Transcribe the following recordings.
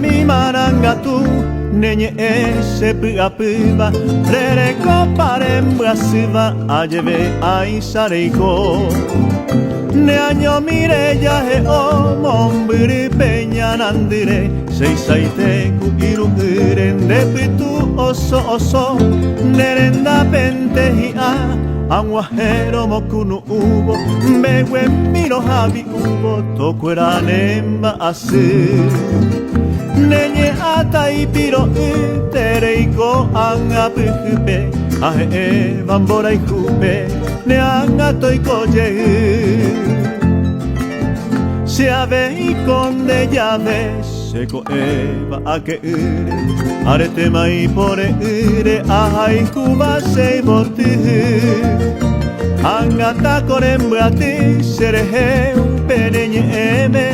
mi marangatu nenye se pua rere ko parembra siva ajeve aisareiko ne año mire ya he o mombiri peña nandire seisaite ku iruren de pitu oso oso nerenda pentehi a Anguajero mokunu ubo Mewe miro habi ubo Tokuera nemba asu Nenye ata ipiro Tereiko anga puhube Ahe bambora ikube Ne anga toiko je Se ave ikonde llave Seko eba ake ure Arete mai pore ure Ahai kuba sei botu Angata korembrati Serehe umpenenye eme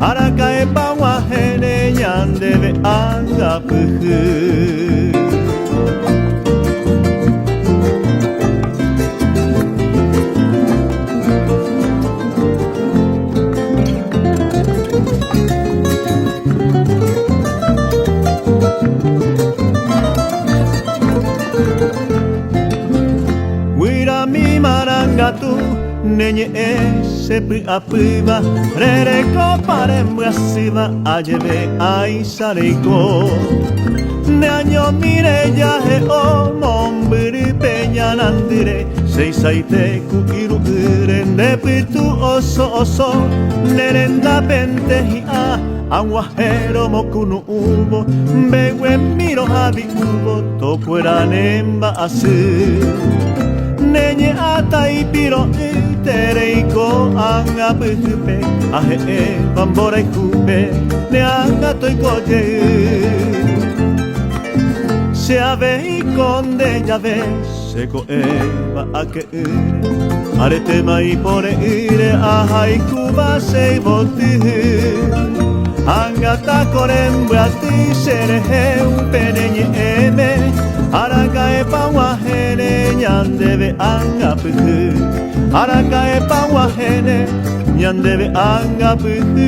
Araka epa wahene Nyandeve anga puhu Mi marangatu nenye se pua rere ko parembra siva ajeve aisareiko ne año mire ya he o mombiri peña nandire seisaite ku iruren de pitu oso oso nerenda pentehi a Anguajero mokunu ubo Bewe miro habi ubo Tokuera nemba asu Nenye ata ipiro Tereiko anga puhupe Ahe bambora ikube Ne anga toiko je Se ave ikonde llave Seko eba ake ure Arete mai pore ure Ahai kuba sei botu Angata korembrati Serehe umpenenye eme Araka epa wahene Nyandeve anga puhu Araka epa wahene Nyandeve anga puhu